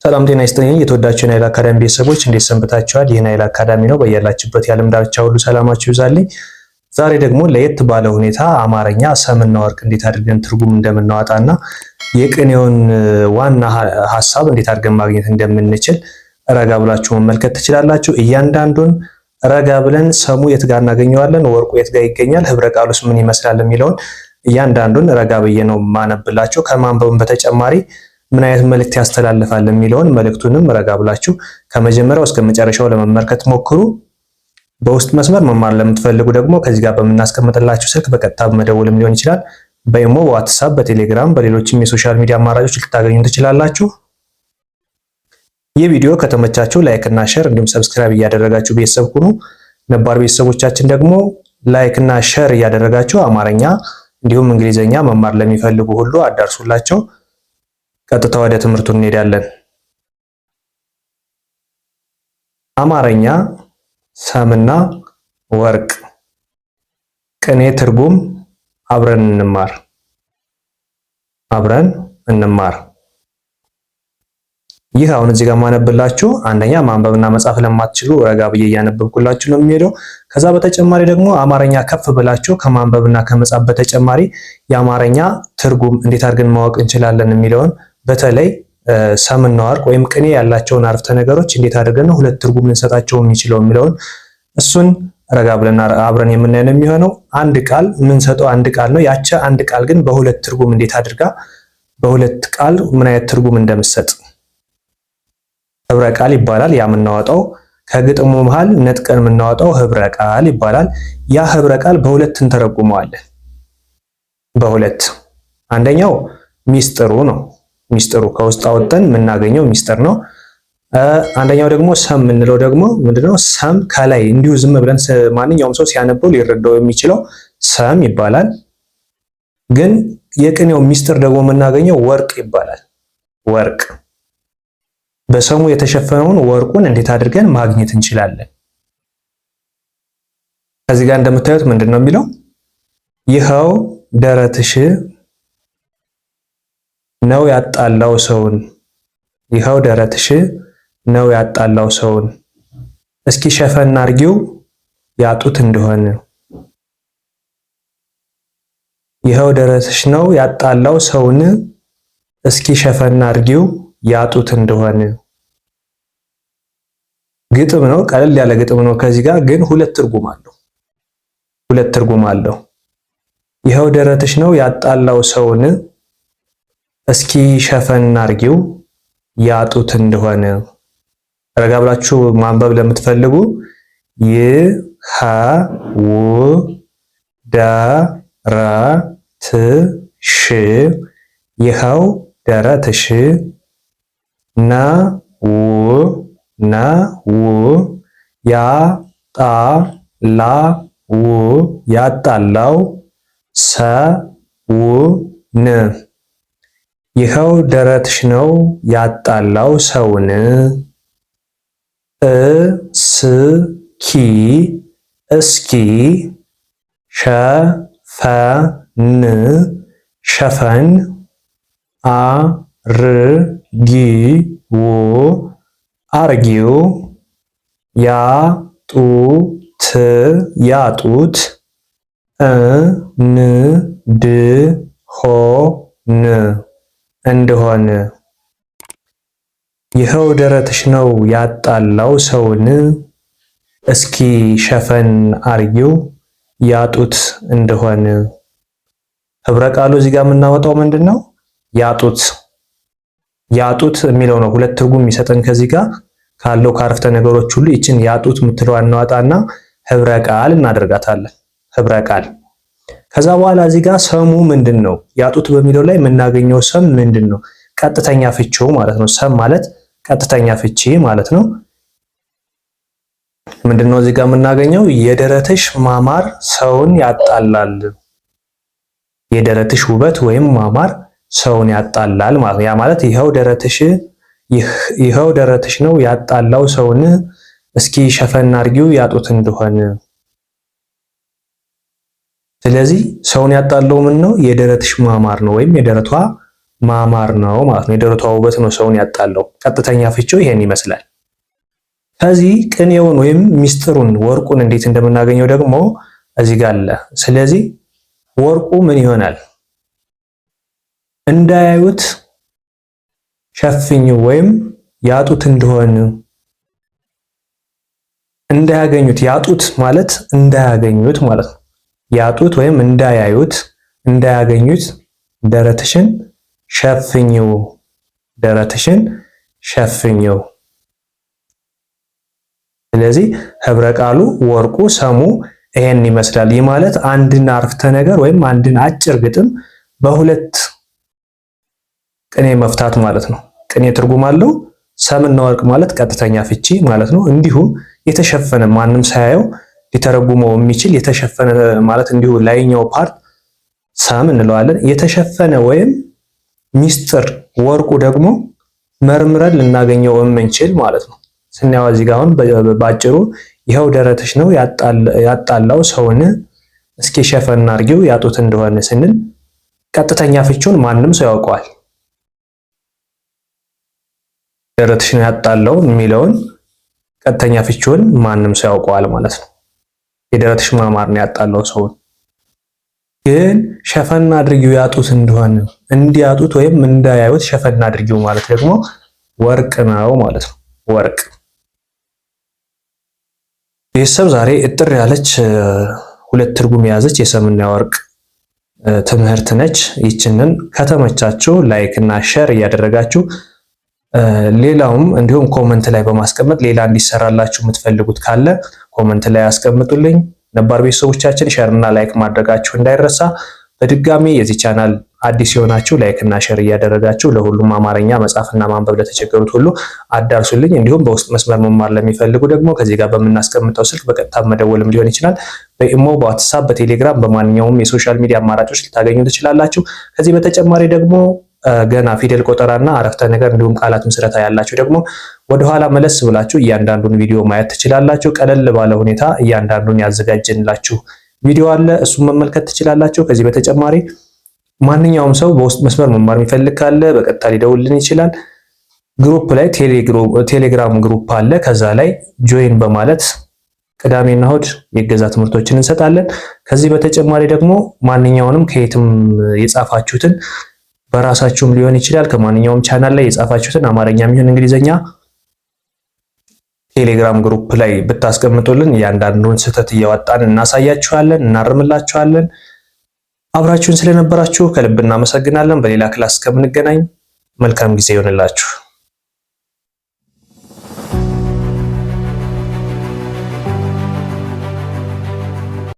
ሰላም ጤና ይስጥልኝ። የተወዳችሁ ናይል አካዳሚ ቤተሰቦች እንዴት ሰንብታችኋል? ይህ ናይል አካዳሚ ነው። በያላችሁበት የዓለም ዳርቻ ሁሉ ሰላማችሁ ይብዛልኝ። ዛሬ ደግሞ ለየት ባለ ሁኔታ አማርኛ ሰምና ወርቅ እንዴት አድርገን ትርጉም እንደምናወጣና የቅኔውን ዋና ሐሳብ እንዴት አድርገን ማግኘት እንደምንችል ረጋ ብላችሁ መመልከት ትችላላችሁ። እያንዳንዱን ረጋ ብለን ሰሙ የት ጋር እናገኘዋለን፣ ወርቁ የት ጋር ይገኛል፣ ህብረ ቃሉስ ምን ይመስላል የሚለውን እያንዳንዱን ረጋ ብዬ ነው ማነብላችሁ። ከማንበብም በተጨማሪ ምን አይነት መልእክት ያስተላልፋል የሚለውን መልእክቱንም ረጋ ብላችሁ ከመጀመሪያው እስከ መጨረሻው ለመመልከት ሞክሩ። በውስጥ መስመር መማር ለምትፈልጉ ደግሞ ከዚህ ጋር በምናስቀምጥላችሁ ስልክ በቀጥታ በመደወልም ሊሆን ይችላል። በኢሞ፣ በዋትስአፕ፣ በቴሌግራም በሌሎችም የሶሻል ሚዲያ አማራጮች ልታገኙ ትችላላችሁ። ይህ ቪዲዮ ከተመቻችሁ ላይክ እና ሼር እንዲሁም ሰብስክራይብ እያደረጋችሁ ቤተሰብ ሁኑ። ነባር ቤተሰቦቻችን ደግሞ ላይክ እና ሼር እያደረጋችሁ አማርኛ እንዲሁም እንግሊዘኛ መማር ለሚፈልጉ ሁሉ አዳርሱላቸው። ቀጥታ ወደ ትምህርቱ እንሄዳለን። አማርኛ ሰምና ወርቅ ቅኔ ትርጉም አብረን እንማር። ይህ አሁን እዚህ ጋር ማነብላችሁ አንደኛ ማንበብና መጻፍ ለማትችሉ ረጋ ብዬ እያነበብኩላችሁ ነው የሚሄደው። ከዛ በተጨማሪ ደግሞ አማርኛ ከፍ ብላችሁ ከማንበብና ከመጻፍ በተጨማሪ የአማርኛ ትርጉም እንዴት አድርገን ማወቅ እንችላለን የሚለውን በተለይ ሰምና ወርቅ ወይም ቅኔ ያላቸውን አረፍተ ነገሮች እንዴት አድርገን ነው ሁለት ትርጉም ልንሰጣቸው የሚችለው የሚለውን እሱን ረጋ ብለን አብረን የምናየው የሚሆነው። አንድ ቃል የምንሰጠው አንድ ቃል ነው። ያቺ አንድ ቃል ግን በሁለት ትርጉም እንዴት አድርጋ በሁለት ቃል ምን አይነት ትርጉም እንደምትሰጥ ህብረ ቃል ይባላል። ያ የምናወጣው ከግጥሙ መሃል ነጥቀን የምናወጣው ህብረ ቃል ይባላል። ያ ህብረ ቃል በሁለት እንተረጉመዋለን። በሁለት አንደኛው ሚስጥሩ ነው። ሚስጥሩ ከውስጥ አወጥተን የምናገኘው ሚስጥር ነው። አንደኛው ደግሞ ሰም የምንለው ደግሞ ምንድነው? ሰም ከላይ እንዲሁ ዝም ብለን ማንኛውም ሰው ሲያነበው ሊረዳው የሚችለው ሰም ይባላል። ግን የቅኔው ሚስጥር ደግሞ የምናገኘው ወርቅ ይባላል። ወርቅ በሰሙ የተሸፈነውን ወርቁን እንዴት አድርገን ማግኘት እንችላለን? ከዚህ ጋር እንደምታዩት ምንድነው የሚለው? ይኸው ደረትሽ ነው ያጣላው ሰውን። ይኸው ደረትሽ ነው ያጣላው ሰውን፣ እስኪ ሸፈን አርጊው ያጡት እንደሆነ። ይኸው ደረትሽ ነው ያጣላው ሰውን፣ እስኪ ሸፈን አርጊው ያጡት እንደሆነ። ግጥም ነው፣ ቀለል ያለ ግጥም ነው። ከዚህ ጋር ግን ሁለት ትርጉም አለው። ይኸው ደረትሽ ነው ያጣላው ሰውን፣ እስኪ ሸፈን አርጊው ያጡት እንደሆነ። ረጋ ብላችሁ ማንበብ ለምትፈልጉ ይኸው ደረትሽ ይኸው ደረትሽ ነው ያጣላው ሰውን። ይኸው ደረትሽ ነው ያጣላው ሰውን፣ እስኪ ሸፈን አርጊው ያጡት እንደሆነ። ይኸው ደረትሽ ነው ያጣላው ሰውን፣ እስኪ ሸፈን አርጊው ያጡት እንደሆነ። ህብረ ቃሉ እዚህ ጋር የምናወጣው ምንድነው? ያጡት የሚለው ነው። ሁለት ትርጉም የሚሰጠን ከዚህ ጋር ካለው ከአረፍተ ነገሮች ሁሉ ይችን ያጡት የምትለው እናወጣና ህብረ ቃል እናደርጋታለን። ህብረ ቃል ከዛ በኋላ እዚህ ጋር ሰሙ ምንድነው? ያጡት በሚለው ላይ የምናገኘው ሰም ምንድነው? ቀጥተኛ ፍቺው ማለት ነው። ሰም ማለት ቀጥተኛ ፍቺ ማለት ነው። ምንድነው እዚህ ጋር የምናገኘው? የደረትሽ ማማር ሰውን ያጣላል። የደረትሽ ውበት ወይም ማማር ሰውን ያጣላል ማለት ነው። ያ ማለት ይኸው ደረትሽ ነው ያጣላው ሰውን፣ እስኪ ሸፈን አርጊው ያጡት እንደሆነ። ስለዚህ ሰውን ያጣለው ምን ነው? የደረትሽ ማማር ነው፣ ወይም የደረቷ ማማር ነው ማለት ነው። የደረቷ ውበት ነው ሰውን ያጣለው። ቀጥተኛ ፍቺው ይሄን ይመስላል። ከዚህ ቅኔውን ወይም ሚስጥሩን ወርቁን እንዴት እንደምናገኘው ደግሞ እዚህ ጋር አለ። ስለዚህ ወርቁ ምን ይሆናል? እንዳያዩት ሸፍኙ ወይም ያጡት እንደሆነ እንዳያገኙት። ያጡት ማለት እንዳያገኙት ማለት ነው። ያጡት ወይም እንዳያዩት እንዳያገኙት ደረትሽን ሸፍኝው፣ ደረትሽን ሸፍኝው። ስለዚህ ህብረ ቃሉ ወርቁ ሰሙ ይሄን ይመስላል። ይህ ማለት አንድን አረፍተ ነገር ወይም አንድን አጭር ግጥም በሁለት ቅኔ መፍታት ማለት ነው። ቅኔ ትርጉም አለው። ሰምና ወርቅ ማለት ቀጥተኛ ፍቺ ማለት ነው። እንዲሁም የተሸፈነ ማንም ሳያየው ሊተረጉመው የሚችል የተሸፈነ ማለት እንዲሁ ላይኛው ፓርት ሰም እንለዋለን። የተሸፈነ ወይም ሚስጥር ወርቁ ደግሞ መርምረን ልናገኘው የምንችል ማለት ነው። ስናየው እዚህ ጋር አሁን ባጭሩ ይኸው ደረትሽ ነው ያጣላው ሰውን እስኪ ሸፈን አድርጊው ያጡት እንደሆነ ስንል ቀጥተኛ ፍቺውን ማንም ሰው ያውቀዋል። ደረትሽ ነው ያጣላው የሚለውን ቀጥተኛ ፍቺውን ማንም ሰው ያውቀዋል ማለት ነው። የደረትሽ ማማር ነው ያጣላው ሰውን። ግን ሸፈን አድርጊው ያጡት እንደሆነ እንዲያጡት ወይም እንዳያዩት ሸፈን አድርጊው ማለት ደግሞ ወርቅ ነው ማለት ነው። ወርቅ ቤተሰብ ዛሬ እጥር ያለች ሁለት ትርጉም የያዘች የሰምና የወርቅ ትምህርት ነች። ይችንን ከተመቻችሁ ላይክ እና ሼር እያደረጋችሁ ሌላውም እንዲሁም ኮመንት ላይ በማስቀመጥ ሌላ እንዲሰራላችሁ የምትፈልጉት ካለ ኮመንት ላይ አስቀምጡልኝ። ነባር ቤተሰቦቻችን ሼር እና ላይክ ማድረጋችሁ እንዳይረሳ። በድጋሚ የዚህ ቻናል አዲስ የሆናችሁ ላይክ እና ሼር እያደረጋችሁ ለሁሉም አማርኛ መጻፍና ማንበብ ለተቸገሩት ሁሉ አዳርሱልኝ። እንዲሁም በውስጥ መስመር መማር ለሚፈልጉ ደግሞ ከዚህ ጋር በምናስቀምጠው ስልክ በቀጥታ መደወልም ሊሆን ይችላል። በኢሞ፣ በዋትስአፕ፣ በቴሌግራም በማንኛውም የሶሻል ሚዲያ አማራጮች ልታገኙ ትችላላችሁ። ከዚህ በተጨማሪ ደግሞ ገና ፊደል ቆጠራና አረፍተ ነገር እንዲሁም ቃላት ምስረታ ያላችሁ ደግሞ ወደኋላ መለስ ብላችሁ እያንዳንዱን ቪዲዮ ማየት ትችላላችሁ። ቀለል ባለ ሁኔታ እያንዳንዱን ያዘጋጀንላችሁ ቪዲዮ አለ፣ እሱን መመልከት ትችላላችሁ። ከዚህ በተጨማሪ ማንኛውም ሰው በውስጥ መስመር መማር የሚፈልግ ካለ በቀጥታ ሊደውልን ይችላል። ግሩፕ ላይ ቴሌግራም ግሩፕ አለ። ከዛ ላይ ጆይን በማለት ቅዳሜና እሁድ የገዛ ትምህርቶችን እንሰጣለን። ከዚህ በተጨማሪ ደግሞ ማንኛውንም ከየትም የጻፋችሁትን በራሳችሁም ሊሆን ይችላል ከማንኛውም ቻናል ላይ የጻፋችሁትን አማርኛም ይሁን እንግሊዘኛ ቴሌግራም ግሩፕ ላይ ብታስቀምጡልን እያንዳንዱን ስህተት እያወጣን እናሳያችኋለን፣ እናርምላችኋለን። አብራችሁን ስለነበራችሁ ከልብ እናመሰግናለን። በሌላ ክላስ እስከምንገናኝ መልካም ጊዜ ይሆንላችሁ።